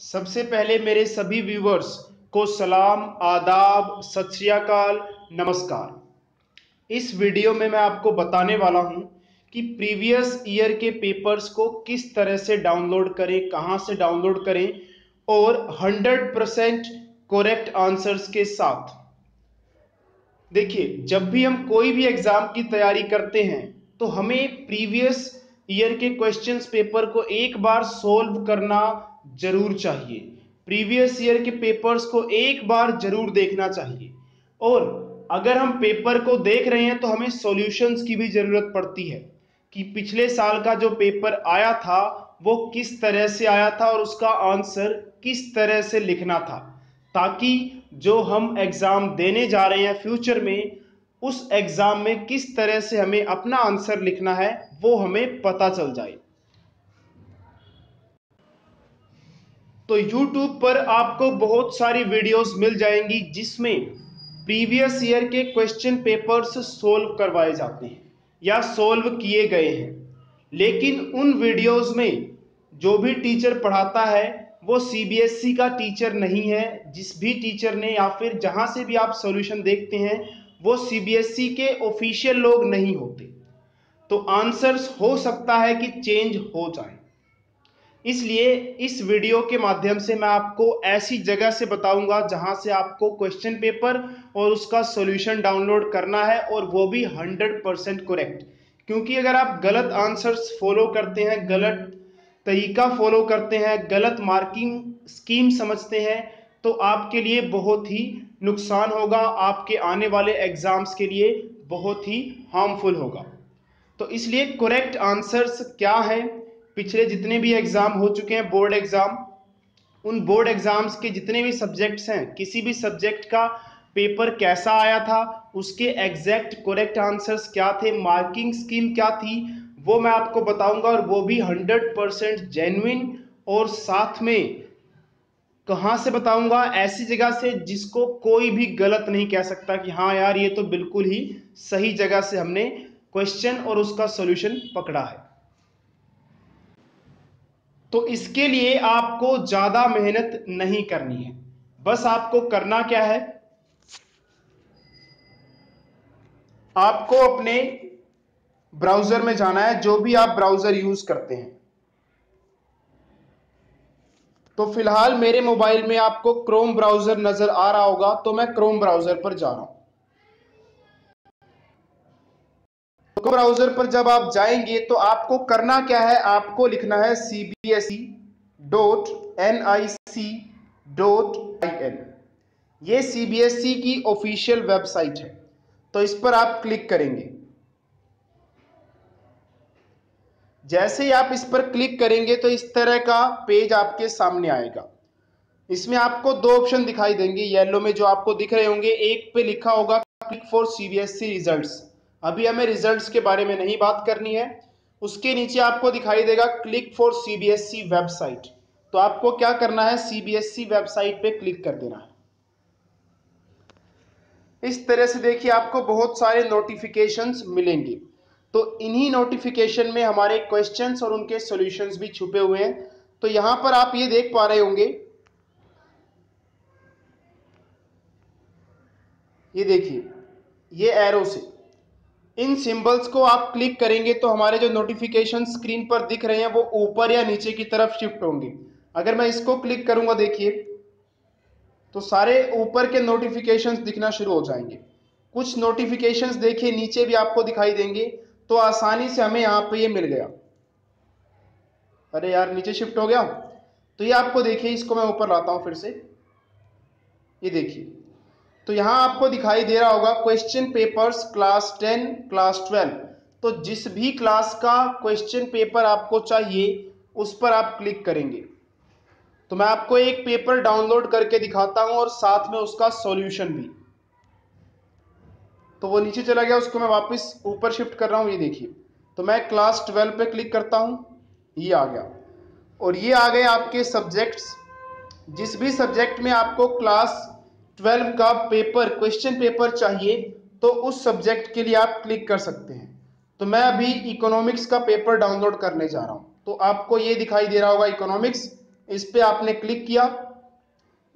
सबसे पहले मेरे सभी व्यूवर्स को सलाम, आदाब, सत श्री अकाल, नमस्कार। इस वीडियो में मैं आपको बताने वाला हूं कि प्रीवियस ईयर के पेपर्स को किस तरह से डाउनलोड करें, कहां से डाउनलोड करें और 100% करेक्ट आंसर्स के साथ। देखिए, जब भी हम कोई भी एग्जाम की तैयारी करते हैं तो हमें प्रीवियस ईयर के क्वेश्चंस पेपर को एक बार सॉल्व करना जरूर चाहिए। प्रीवियस ईयर के पेपर्स को एक बार जरूर देखना चाहिए। और अगर हम पेपर को देख रहे हैं तो हमें सॉल्यूशंस की भी जरूरत पड़ती है कि पिछले साल का जो पेपर आया था वो किस तरह से आया था और उसका आंसर किस तरह से लिखना था, ताकि जो हम एग्जाम देने जा रहे हैं फ्यूचर में, उस एग्जाम में किस तरह से हमें अपना आंसर लिखना है वो हमें पता चल जाए। तो YouTube पर आपको बहुत सारी वीडियोस मिल जाएंगी जिसमें प्रीवियस ईयर के क्वेश्चन पेपर्स सोल्व करवाए जाते हैं या सोल्व किए गए हैं। लेकिन उन वीडियोस में जो भी टीचर पढ़ाता है वो CBSE का टीचर नहीं है। जिस भी टीचर ने या फिर जहां से भी आप सॉल्यूशन देखते हैं वो CBSE के ऑफिशियल लोग नहीं होते, तो आंसर्स हो सकता है कि चेंज हो जाए। इसलिए इस वीडियो के माध्यम से मैं आपको ऐसी जगह से बताऊंगा जहां से आपको क्वेश्चन पेपर और उसका सॉल्यूशन डाउनलोड करना है, और वो भी 100% करेक्ट। क्योंकि अगर आप गलत आंसर्स फॉलो करते हैं, गलत तरीका फॉलो करते हैं, गलत मार्किंग स्कीम समझते हैं, तो आपके लिए बहुत ही नुकसान होगा, आपके आने वाले एग्जाम्स के लिए बहुत ही हार्मफुल होगा। तो इसलिए करेक्ट आंसर्स क्या है, पिछले जितने भी एग्जाम हो चुके हैं बोर्ड एग्जाम, उन बोर्ड एग्जाम्स के जितने भी सब्जेक्ट्स हैं, किसी भी सब्जेक्ट का पेपर कैसा आया था, उसके एग्जैक्ट करेक्ट आंसर्स क्या थे, मार्किंग स्कीम क्या थी, वो मैं आपको बताऊंगा। और वो भी 100% जेन्युइन, और साथ में कहां से बताऊंगा, ऐसी जगह से जिसको कोई भी गलत नहीं कह सकता कि हाँ यार ये तो बिल्कुल ही सही जगह से हमने क्वेश्चन और उसका सॉल्यूशन पकड़ा है। तो इसके लिए आपको ज्यादा मेहनत नहीं करनी है। बस आपको करना क्या है, आपको अपने ब्राउजर में जाना है, जो भी आप ब्राउजर यूज करते हैं। तो फिलहाल मेरे मोबाइल में आपको क्रोम ब्राउजर नजर आ रहा होगा, तो मैं क्रोम ब्राउजर पर जा रहा हूं। तो ब्राउजर पर जब आप जाएंगे तो आपको करना क्या है, आपको लिखना है cbse.nic.in। ये CBSE की ऑफिशियल वेबसाइट है, तो इस पर आप क्लिक करेंगे। जैसे ही आप इस पर क्लिक करेंगे तो इस तरह का पेज आपके सामने आएगा। इसमें आपको दो ऑप्शन दिखाई देंगे येलो में, जो आपको दिख रहे होंगे। एक पे लिखा होगा क्लिक फॉर CBSE रिजल्ट्स। अभी हमें रिजल्ट्स के बारे में नहीं बात करनी है। उसके नीचे आपको दिखाई देगा क्लिक फॉर CBSE वेबसाइट। तो आपको क्या करना है, CBSE वेबसाइट पे क्लिक कर देना है। इस तरह से देखिए आपको बहुत सारे नोटिफिकेशंस मिलेंगे। तो इन्हीं नोटिफिकेशन में हमारे क्वेश्चंस और उनके सॉल्यूशंस भी छुपे हुए हैं। तो यहां पर आप ये देख पा रहे होंगे, ये देखिए, ये एरो से इन सिंबल्स को आप क्लिक करेंगे तो हमारे जो नोटिफिकेशन स्क्रीन पर दिख रहे हैं वो ऊपर या नीचे की तरफ शिफ्ट होंगे। अगर मैं इसको क्लिक करूंगा देखिए, तो सारे ऊपर के नोटिफिकेशंस दिखना शुरू हो जाएंगे। कुछ नोटिफिकेशंस देखिए नीचे भी आपको दिखाई देंगे। तो आसानी से हमें यहाँ पे ये मिल गया। अरे यार, नीचे शिफ्ट हो गया। तो ये आपको देखिए, इसको मैं ऊपर लाता हूं फिर से। ये देखिए, तो यहां आपको दिखाई दे रहा होगा क्वेश्चन पेपर्स क्लास 10, क्लास 12। तो जिस भी क्लास का क्वेश्चन पेपर आपको चाहिए उस पर आप क्लिक करेंगे। तो मैं आपको एक पेपर डाउनलोड करके दिखाता हूं और साथ में उसका सॉल्यूशन भी। तो वो नीचे चला गया, उसको मैं वापस ऊपर शिफ्ट कर रहा हूं। ये देखिए, तो मैं क्लास 12 पे क्लिक करता हूं, ये आ गया। और ये आ गए आपके सब्जेक्ट्स। जिस भी सब्जेक्ट में आपको क्लास 12 का पेपर, क्वेश्चन पेपर चाहिए, तो उस सब्जेक्ट के लिए आप क्लिक कर सकते हैं। तो मैं अभी इकोनॉमिक्स का पेपर डाउनलोड करने जा रहा हूं। तो आपको ये दिखाई दे रहा होगा इकोनॉमिक्स। इस पे आपने क्लिक किया।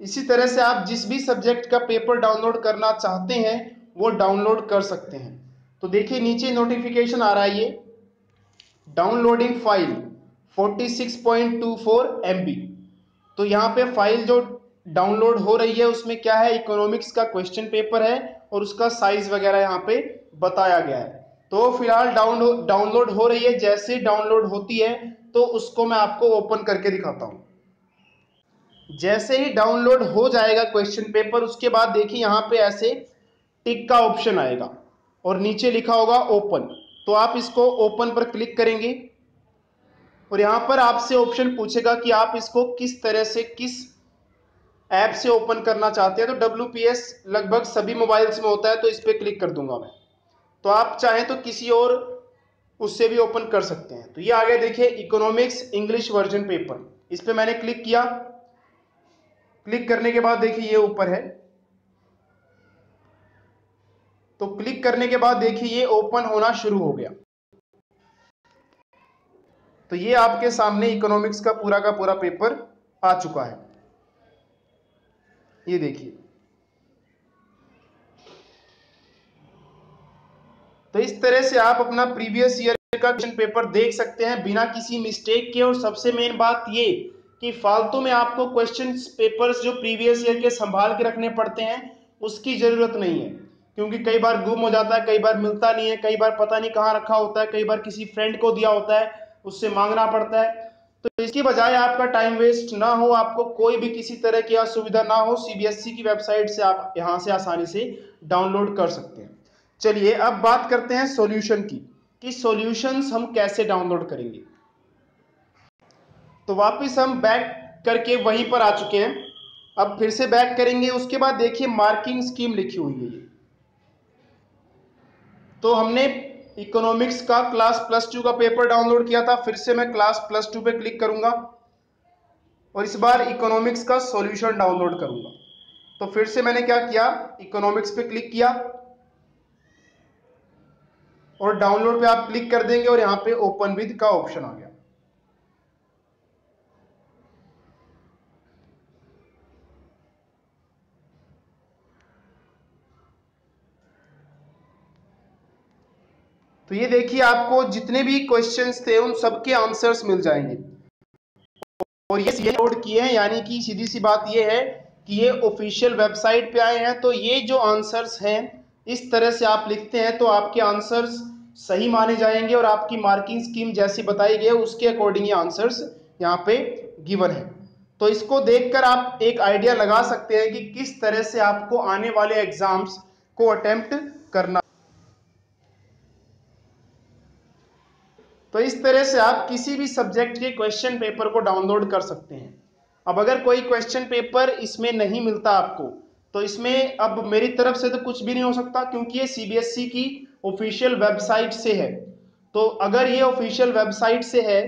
इसी तरह से आप जिस भी सब्जेक्ट का पेपर डाउनलोड करना चाहते हैं वो डाउनलोड कर सकते हैं। तो देखिए नीचे नोटिफिकेशन आ रहा है, ये डाउनलोडिंग फाइल 46.24 MB। तो यहाँ पे फाइल जो डाउनलोड हो रही है उसमें क्या है, इकोनॉमिक्स का क्वेश्चन पेपर है और उसका साइज वगैरह यहाँ पे बताया गया है। तो फिलहाल डाउनलोड हो रही है। जैसे डाउनलोड होती है तो उसको मैं आपको ओपन करके दिखाता हूँ। जैसे ही डाउनलोड हो जाएगा क्वेश्चन पेपर, उसके बाद देखिए यहाँ पे ऐसे टिक का ऑप्शन आएगा और नीचे लिखा होगा ओपन। तो आप इसको ओपन पर क्लिक करेंगे और यहाँ पर आपसे ऑप्शन पूछेगा कि आप इसको किस तरह से किस ऐप से ओपन करना चाहते हैं। तो WPS लगभग सभी मोबाइल्स में होता है, तो इस पर क्लिक कर दूंगा मैं। तो आप चाहें तो किसी और उससे भी ओपन कर सकते हैं। तो ये आ गया देखिए इकोनॉमिक्स इंग्लिश वर्जन पेपर। इस पर मैंने क्लिक किया। क्लिक करने के बाद देखिए ये ऊपर है। तो क्लिक करने के बाद देखिए ये ओपन होना शुरू हो गया। तो ये आपके सामने इकोनॉमिक्स का पूरा पेपर आ चुका है, ये देखिए। तो इस तरह से आप अपना प्रीवियस ईयर का क्वेश्चन पेपर देख सकते हैं बिना किसी मिस्टेक के। और सबसे मेन बात ये कि फालतू में आपको क्वेश्चन पेपर्स जो प्रीवियस ईयर के संभाल के रखने पड़ते हैं उसकी जरूरत नहीं है, क्योंकि कई बार गुम हो जाता है, कई बार मिलता नहीं है, कई बार पता नहीं कहाँ रखा होता है, कई बार किसी फ्रेंड को दिया होता है उससे मांगना पड़ता है। तो इसकी बजाय आपका टाइम वेस्ट ना हो, आपको कोई भी किसी तरह की असुविधा ना हो, CBSE की वेबसाइट से आप यहाँ से आसानी से डाउनलोड कर सकते हैं। चलिए अब बात करते हैं सॉल्यूशन की, कि सॉल्यूशंस हम कैसे डाउनलोड करेंगे। तो वापस हम बैक करके वहीं पर आ चुके हैं। अब फिर से बैक करेंगे। उसके बाद देखिए मार्किंग स्कीम लिखी हुई है ये। तो हमने इकोनॉमिक्स का क्लास +2 का पेपर डाउनलोड किया था। फिर से मैं क्लास +2 पे क्लिक करूंगा और इस बार इकोनॉमिक्स का सॉल्यूशन डाउनलोड करूंगा। तो फिर से मैंने क्या किया, इकोनॉमिक्स पे क्लिक किया और डाउनलोड पे आप क्लिक कर देंगे और यहाँ पे ओपन विद का ऑप्शन आ गया। तो ये देखिए आपको जितने भी क्वेश्चंस थे उन सबके आंसर्स मिल जाएंगे। और ये डाउनलोड किए हैं, यानी कि सीधी सी बात ये है कि ये ऑफिशियल वेबसाइट पे आए हैं। तो ये जो आंसर्स हैं इस तरह से आप लिखते हैं तो आपके आंसर्स सही माने जाएंगे और आपकी मार्किंग स्कीम जैसी बताई गई है उसके अकॉर्डिंग ये आंसर्स यहाँ पे गिवन है। तो इसको देखकर आप एक आइडिया लगा सकते हैं कि किस तरह से आपको आने वाले एग्जाम्स को अटेम्प्ट करना। तो इस तरह से आप किसी भी सब्जेक्ट के क्वेश्चन पेपर को डाउनलोड कर सकते हैं। अब अगर कोई क्वेश्चन पेपर इसमें नहीं मिलता आपको, तो इसमें अब मेरी तरफ से तो कुछ भी नहीं हो सकता, क्योंकि ये CBSE की ऑफिशियल वेबसाइट से है। तो अगर ये ऑफिशियल वेबसाइट से है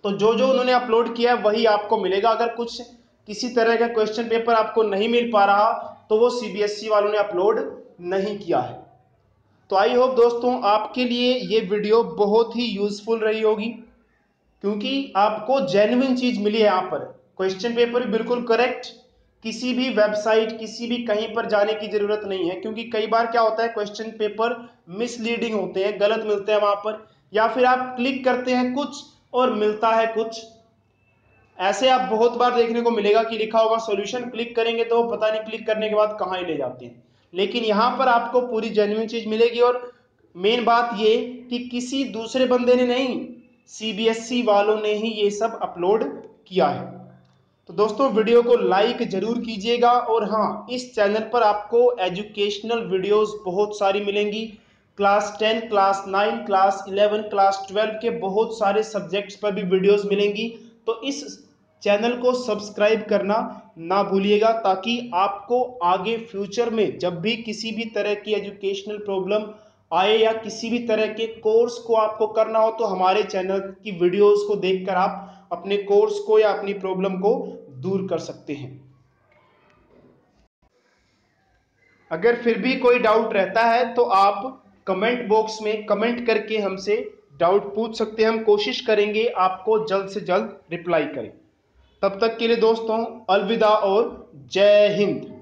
तो जो जो उन्होंने अपलोड किया है वही आपको मिलेगा। अगर कुछ किसी तरह का क्वेश्चन पेपर आपको नहीं मिल पा रहा तो वो CBSE वालों ने अपलोड नहीं किया है। तो आई होप दोस्तों आपके लिए ये वीडियो बहुत ही यूजफुल रही होगी, क्योंकि आपको जेन्युइन चीज मिली है। यहाँ पर क्वेश्चन पेपर भी बिल्कुल करेक्ट, किसी भी वेबसाइट किसी भी कहीं पर जाने की जरूरत नहीं है। क्योंकि कई बार क्या होता है क्वेश्चन पेपर मिसलीडिंग होते हैं, गलत मिलते हैं वहां पर, या फिर आप क्लिक करते हैं कुछ और मिलता है कुछ। ऐसे आप बहुत बार देखने को मिलेगा कि लिखा होगा सॉल्यूशन, क्लिक करेंगे तो पता नहीं क्लिक करने के बाद कहाँ ही ले जाते हैं। लेकिन यहाँ पर आपको पूरी जेन्युइन चीज मिलेगी। और मेन बात ये कि किसी दूसरे बंदे ने नहीं, CBSE वालों ने ही ये सब अपलोड किया है। तो दोस्तों वीडियो को लाइक जरूर कीजिएगा। और हाँ, इस चैनल पर आपको एजुकेशनल वीडियोस बहुत सारी मिलेंगी। क्लास 10, क्लास 9, क्लास 11, क्लास 12 के बहुत सारे सब्जेक्ट्स पर भी वीडियोस मिलेंगी। तो इस चैनल को सब्सक्राइब करना ना भूलिएगा, ताकि आपको आगे फ्यूचर में जब भी किसी भी तरह की एजुकेशनल प्रॉब्लम आए या किसी भी तरह के कोर्स को आपको करना हो तो हमारे चैनल की वीडियोस को देखकर आप अपने कोर्स को या अपनी प्रॉब्लम को दूर कर सकते हैं। अगर फिर भी कोई डाउट रहता है तो आप कमेंट बॉक्स में कमेंट करके हमसे डाउट पूछ सकते हैं। हम कोशिश करेंगे आपको जल्द से जल्द रिप्लाई करें। तब तक के लिए दोस्तों अलविदा और जय हिंद।